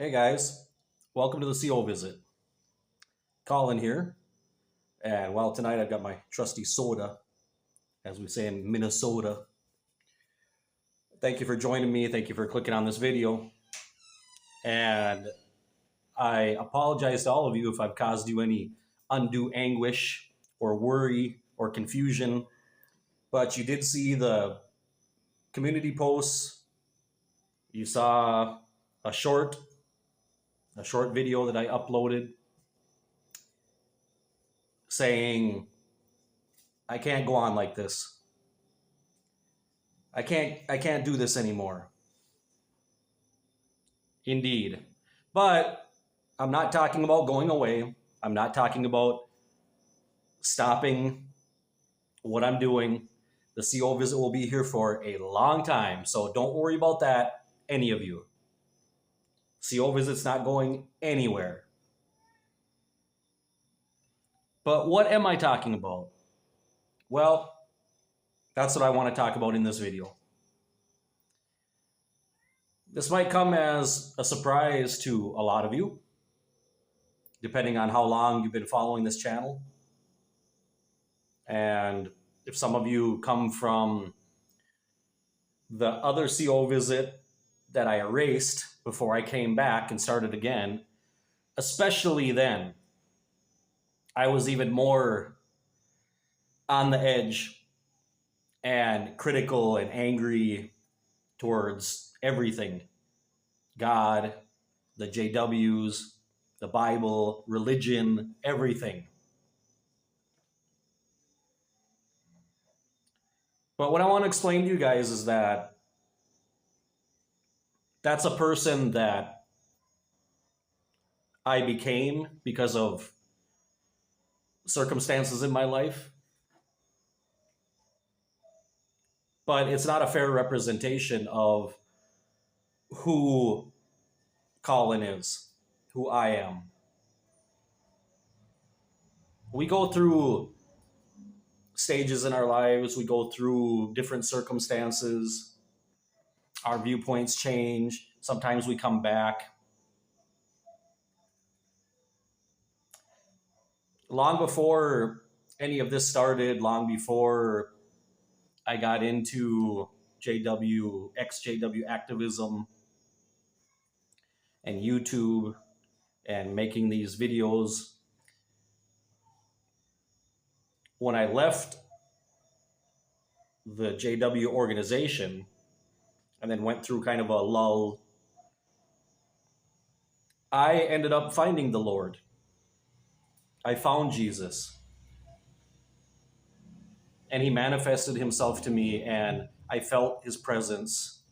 Hey guys, welcome to the CO visit. Colin here, and tonight I've got my trusty soda, as we say in Minnesota. Thank you for joining me. Thank you for clicking on this video. And I apologize to all of you if I've caused you any undue anguish or worry or confusion, but you did see the community posts. You saw a short video that I uploaded saying I can't go on like this. I can't do this anymore. Indeed. But I'm not talking about going away. I'm not talking about stopping what I'm doing. The CO visit will be here for a long time. So don't worry about that, any of you. CO visit's not going anywhere. But what am I talking about? Well, that's what I want to talk about in this video. This might come as a surprise to a lot of you, depending on how long you've been following this channel. And if some of you come from the other CO visit that I erased before I came back and started again, especially then, I was even more on the edge and critical and angry towards everything. God, the JWs, the Bible, religion, everything. But what I want to explain to you guys is that that's a person that I became because of circumstances in my life. But it's not a fair representation of who Colin is, who I am. We go through stages in our lives, we go through different circumstances, our viewpoints change, sometimes we come back. Long before any of this started, long before I got into ex-JW activism and YouTube and making these videos, when I left the JW organization and then went through kind of a lull, I ended up finding the Lord. I found Jesus. And he manifested himself to me, and I felt his presence,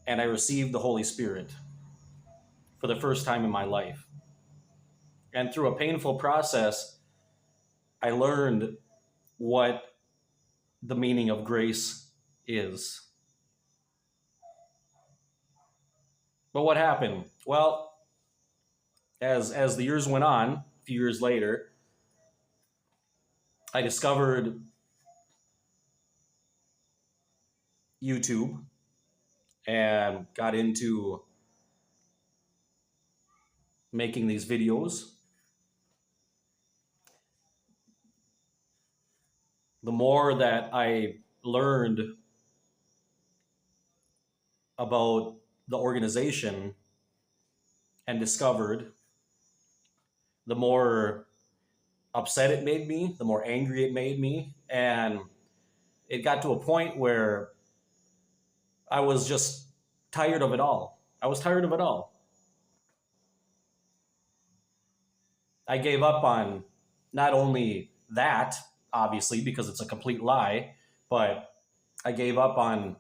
and I received the Holy Spirit for the first time in my life. And through a painful process, I learned what the meaning of grace is. But what happened? Well, as the years went on, a few years later, I discovered YouTube and got into making these videos. The more that I learned about the organization and discovered, the more upset it made me, the more angry it made me. And it got to a point where I was just tired of it all. I was tired of it all. I gave up on not only that, obviously, because it's a complete lie, but I gave up on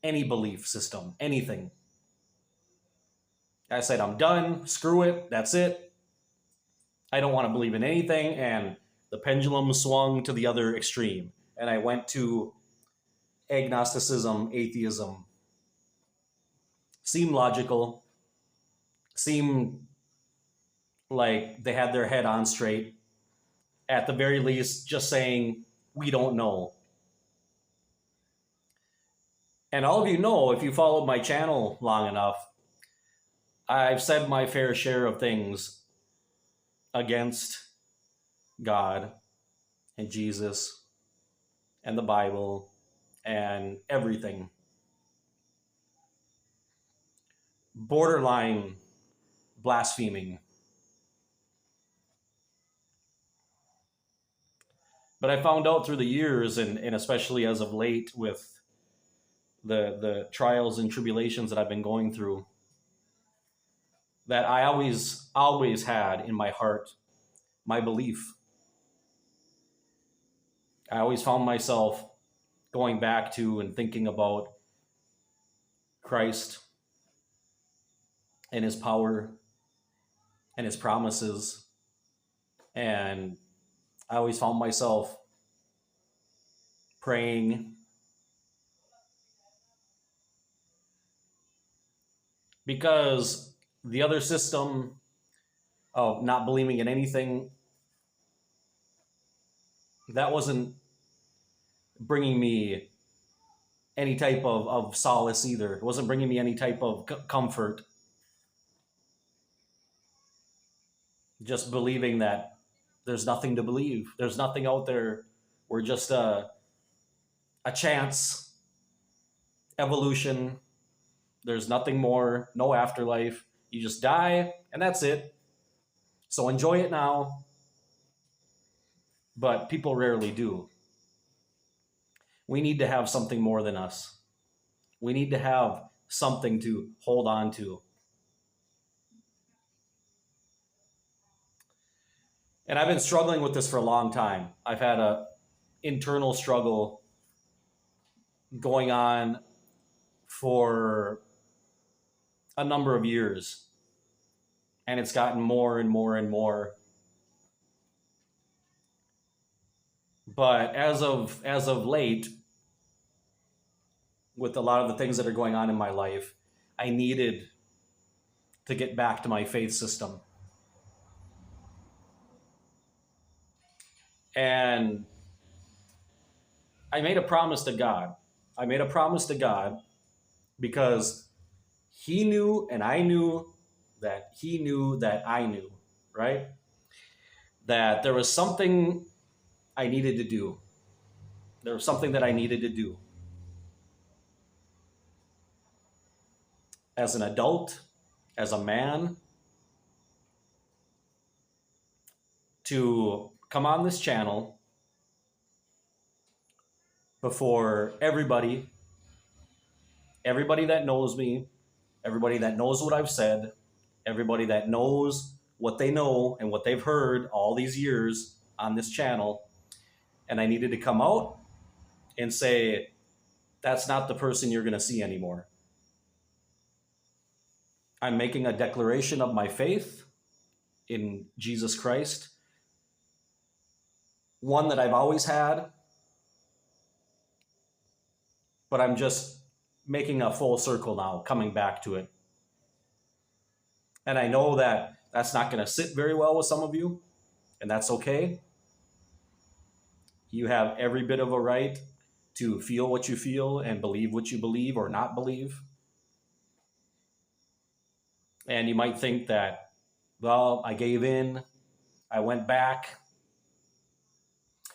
any belief system, anything. I said, I'm done, screw it, that's it. I don't want to believe in anything, and the pendulum swung to the other extreme. And I went to agnosticism, atheism. Seemed logical, seemed like they had their head on straight. At the very least, just saying, we don't know. And all of you know, if you followed my channel long enough, I've said my fair share of things against God and Jesus and the Bible and everything. Borderline blaspheming. But I found out through the years, and especially as of late with the trials and tribulations that I've been going through, that I always had in my heart my belief. I always found myself going back to and thinking about Christ and his power and his promises. And I always found myself praying, because the other system of not believing in anything, that wasn't bringing me any type of solace either. It wasn't bringing me any type of comfort. Just believing that there's nothing to believe. There's nothing out there. We're just a chance, evolution. There's nothing more, no afterlife. You just die and that's it. So enjoy it now. But people rarely do. We need to have something more than us. We need to have something to hold on to. And I've been struggling with this for a long time. I've had a internal struggle going on for a number of years. And it's gotten more and more and more. But as of late, with a lot of the things that are going on in my life, I needed to get back to my faith system. And I made a promise to God. I made a promise to God because he knew and I knew that he knew that I knew, right? That there was something I needed to do. There was something that I needed to do. As an adult, as a man, to come on this channel before everybody that knows me, everybody that knows what I've said, everybody that knows what they know and what they've heard all these years on this channel. And I needed to come out and say, that's not the person you're going to see anymore. I'm making a declaration of my faith in Jesus Christ, one that I've always had, but I'm just making a full circle now, coming back to it. And I know that that's not going to sit very well with some of you, and that's okay. You have every bit of a right to feel what you feel and believe what you believe or not believe. And you might think that, well, I gave in, I went back.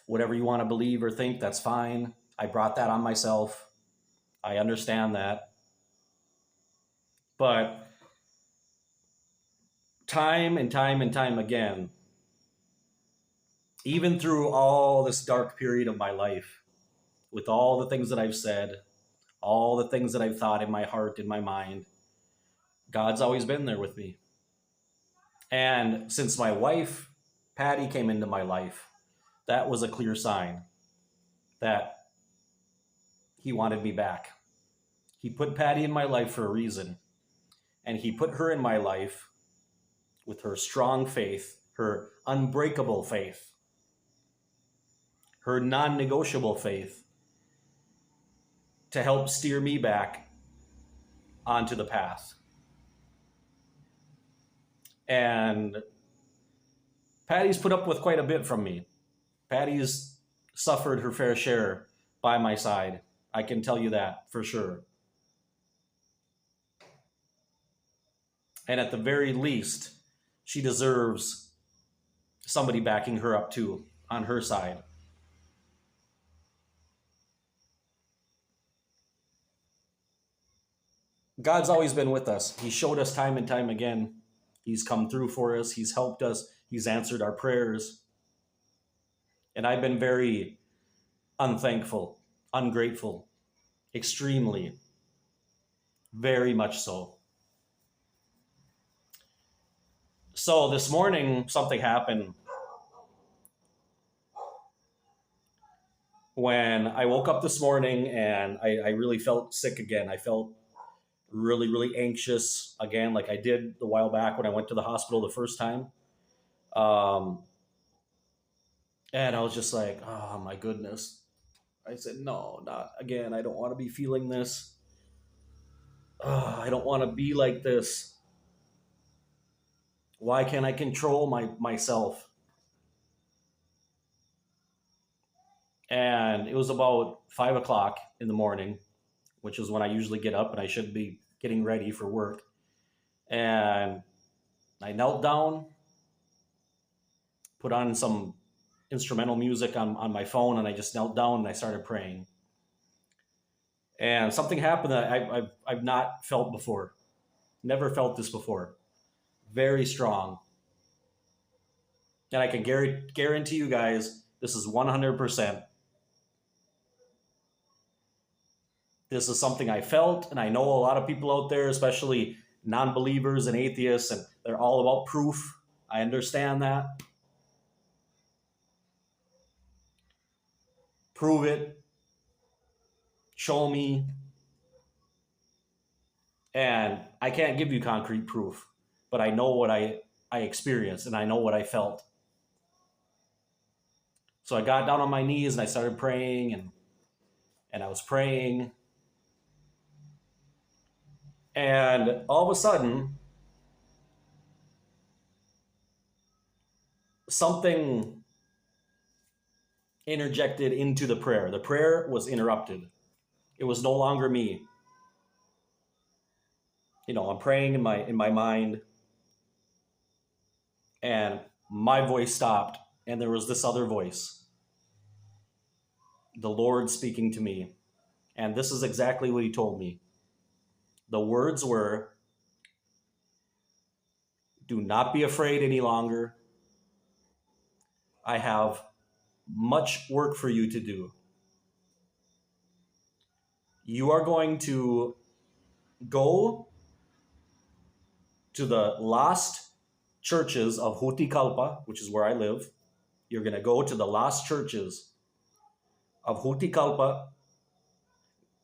Whatever you want to believe or think, that's fine. I brought that on myself. I understand that. But time and time and time again, even through all this dark period of my life, with all the things that I've said, all the things that I've thought in my heart, in my mind, God's always been there with me. And since my wife, Patty, came into my life, that was a clear sign that he wanted me back. He put Patty in my life for a reason. And he put her in my life with her strong faith, her unbreakable faith, her non-negotiable faith, to help steer me back onto the path. And Patty's put up with quite a bit from me. Patty's suffered her fair share by my side. I can tell you that for sure. And at the very least, she deserves somebody backing her up too on her side. God's always been with us. He showed us time and time again. He's come through for us. He's helped us. He's answered our prayers. And I've been very unthankful, ungrateful, extremely, very much so. So this morning, something happened when I woke up this morning, and I really felt sick again. I felt really, really anxious again, like I did a while back when I went to the hospital the first time. Um, and I was just like, oh my goodness. I said, no, not again. I don't want to be feeling this. I don't want to be like this. Why can't I control myself? And it was about 5 o'clock in the morning, which is when I usually get up and I should be getting ready for work. And I knelt down, put on some instrumental music on my phone, and I just knelt down and I started praying. And something happened that I've not felt before. Never felt this before. Very strong. And I can guarantee you guys, this is 100%. This is something I felt, and I know a lot of people out there, especially non-believers and atheists, and they're all about proof. I understand that. Prove it. Show me. And I can't give you concrete proof, but I know what I experienced, and I know what I felt. So I got down on my knees and I started praying, and I was praying. And all of a sudden, something interjected into the prayer. The prayer was interrupted. It was no longer me. I'm praying in my mind, and my voice stopped, and there was this other voice, the Lord speaking to me. And this is exactly what he told me. The words were, do not be afraid any longer. I have much work for you to do. You are going to go to the lost churches of Hutikalpa, which is where I live. You're going to go to the lost churches of Hutikalpa,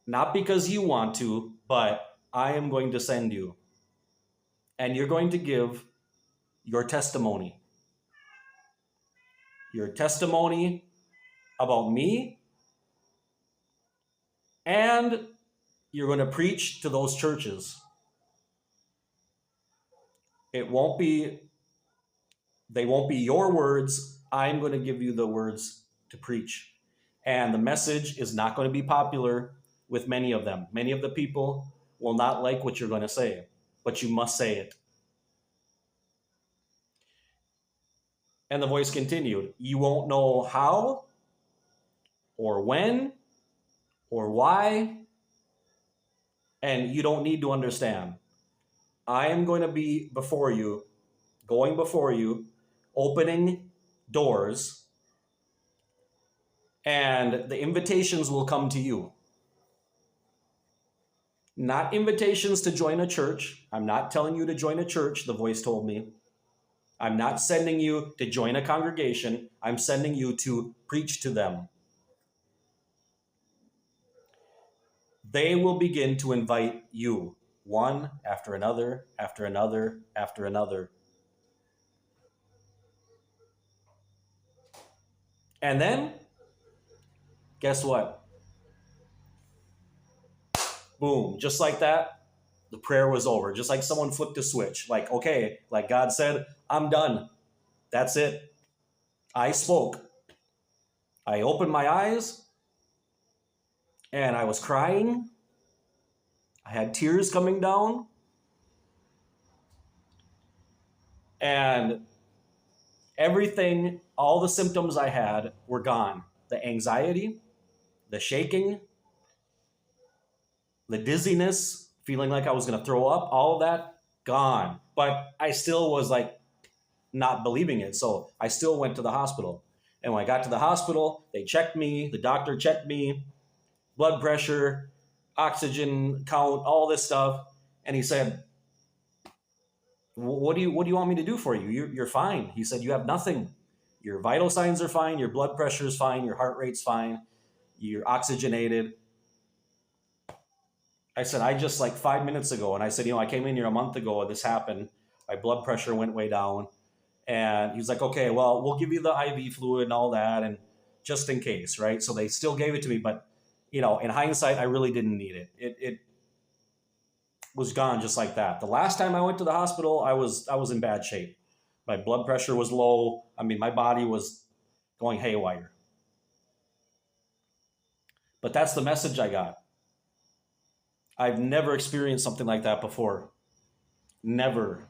not because you want to, but I am going to send you. And you're going to give your testimony. Your testimony about me, and you're going to preach to those churches. They won't be your words. I'm going to give you the words to preach. And the message is not going to be popular with many of them. Many of the people will not like what you're going to say, but you must say it. And the voice continued, you won't know how or when or why, and you don't need to understand. I am going to be before you, going before you, opening doors, and the invitations will come to you. Not invitations to join a church. I'm not telling you to join a church, the voice told me. I'm not sending you to join a congregation. I'm sending you to preach to them. They will begin to invite you, one after another, after another, after another. And then, guess what? Boom, just like that, the prayer was over. Just like someone flipped a switch. Like, okay, like God said, I'm done. That's it. I spoke. I opened my eyes, and I was crying. I had tears coming down. And everything, all the symptoms I had were gone. The anxiety, the shaking, the dizziness, feeling like I was going to throw up, all of that gone. But I still was like not believing it. So I still went to the hospital. And when I got to the hospital, they checked me, the doctor checked me, blood pressure, oxygen count, all this stuff. And he said, what do you want me to do for you? You're fine. He said, you have nothing. Your vital signs are fine. Your blood pressure is fine. Your heart rate's fine. You're oxygenated. I said, I just like 5 minutes ago. And I said, I came in here a month ago and this happened. My blood pressure went way down. And he's like, okay, well, we'll give you the IV fluid and all that. And just in case, right? So they still gave it to me. But, in hindsight, I really didn't need it. It was gone just like that. The last time I went to the hospital, I was in bad shape. My blood pressure was low. I mean, my body was going haywire. But that's the message I got. I've never experienced something like that before. Never.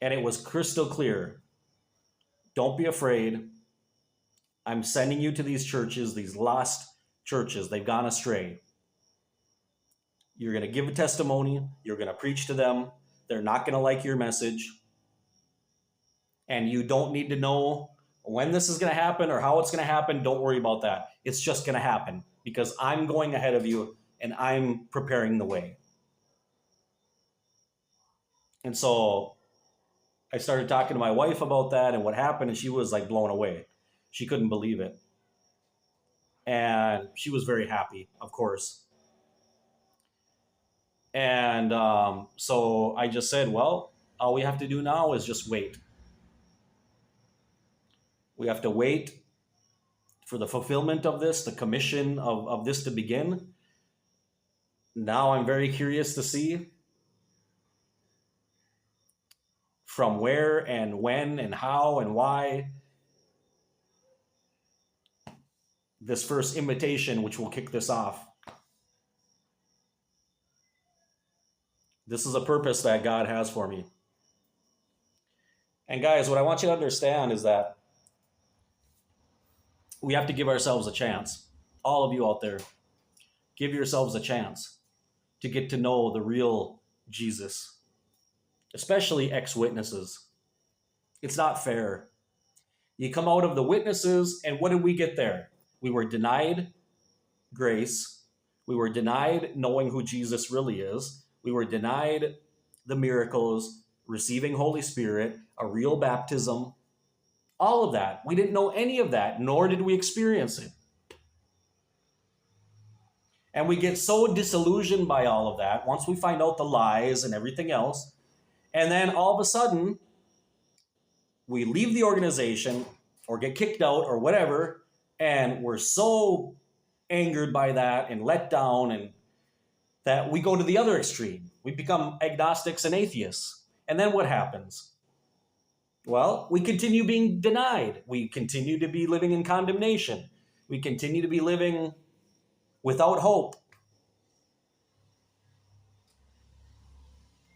And it was crystal clear. Don't be afraid. I'm sending you to these churches, these lost churches. They've gone astray. You're going to give a testimony. You're going to preach to them. They're not going to like your message. And you don't need to know when this is going to happen or how it's going to happen. Don't worry about that. It's just going to happen because I'm going ahead of you and I'm preparing the way. And so I started talking to my wife about that and what happened, and she was like blown away. She couldn't believe it. And she was very happy, of course. And so I just said, well, all we have to do now is just wait. We have to wait for the fulfillment of this, the commission of this to begin. Now I'm very curious to see from where and when and how and why this first invitation, which will kick this off. This is a purpose that God has for me. And guys, what I want you to understand is that we have to give ourselves a chance. All of you out there, give yourselves a chance to get to know the real Jesus, especially ex-witnesses. It's not fair. You come out of the witnesses, and what did we get there? We were denied grace. We were denied knowing who Jesus really is. We were denied the miracles, receiving Holy Spirit, a real baptism, all of that. We didn't know any of that, nor did we experience it. And we get so disillusioned by all of that once we find out the lies and everything else. And then all of a sudden, we leave the organization or get kicked out or whatever, and we're so angered by that and let down, and that we go to the other extreme. We become agnostics and atheists. And then what happens? Well, we continue being denied. We continue to be living in condemnation. We continue to be living without hope.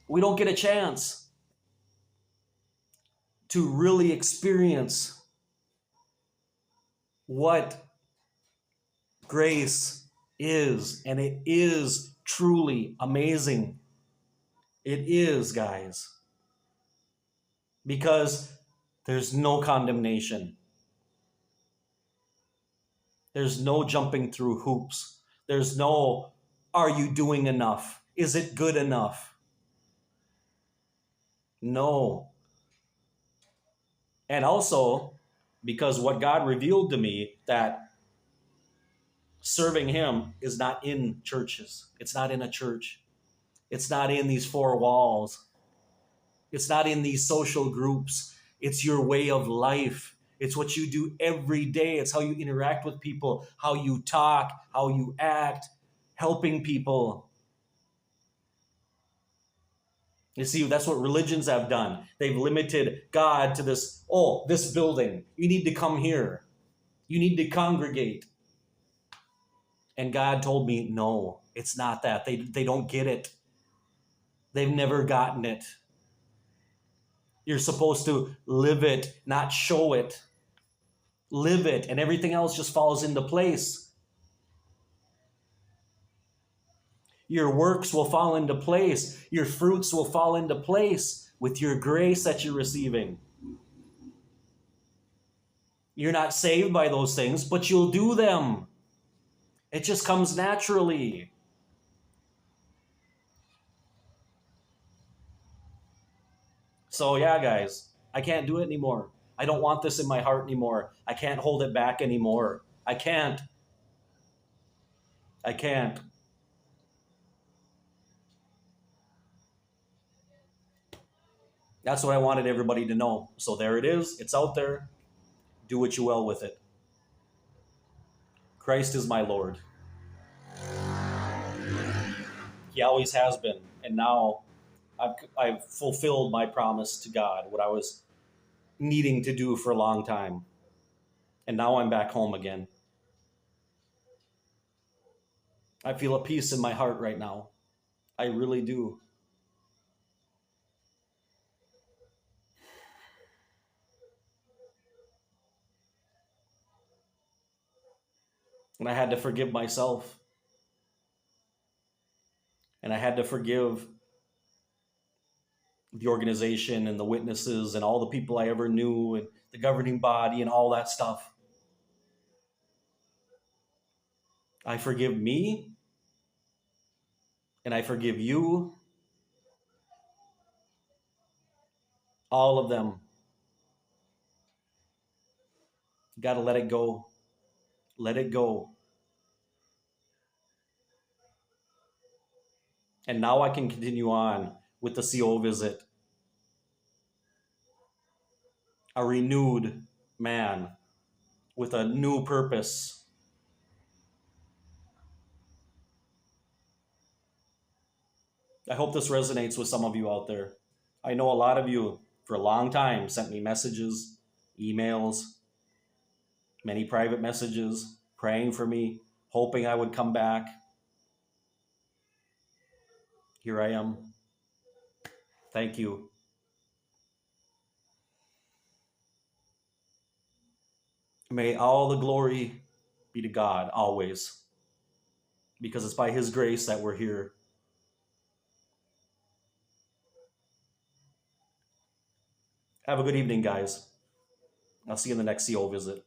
We don't get a chance to really experience what grace is, and it is truly amazing. It is, guys, because there's no condemnation. There's no jumping through hoops. There's no, are you doing enough? Is it good enough? No. And also, because what God revealed to me, that serving Him is not in churches. It's not in a church. It's not in these four walls. It's not in these social groups. It's your way of life. It's what you do every day. It's how you interact with people, how you talk, how you act, helping people. You see, that's what religions have done. They've limited God to this, this building. You need to come here. You need to congregate. And God told me, no, it's not that. They don't get it. They've never gotten it. You're supposed to live it, not show it. Live it, and everything else just falls into place. Your works will fall into place. Your fruits will fall into place with your grace that you're receiving. You're not saved by those things, but you'll do them. It just comes naturally. So, yeah, guys, I can't do it anymore. I don't want this in my heart anymore. I can't hold it back anymore. I can't. I can't. That's what I wanted everybody to know. So, there it is. It's out there. Do what you will with it. Christ is my Lord. He always has been. And now I've fulfilled my promise to God, what I was needing to do for a long time. And now I'm back home again. I feel a peace in my heart right now. I really do. And I had to forgive myself. And I had to forgive the organization and the witnesses and all the people I ever knew and the governing body and all that stuff. I forgive me and I forgive you, all of them. You got to let it go. Let it go. And now I can continue on with the CO visit. A renewed man with a new purpose. I hope this resonates with some of you out there. I know a lot of you for a long time sent me messages, emails, many private messages, praying for me, hoping I would come back. Here I am. Thank you. May all the glory be to God always, because it's by His grace that we're here. Have a good evening, guys. I'll see you in the next CO visit.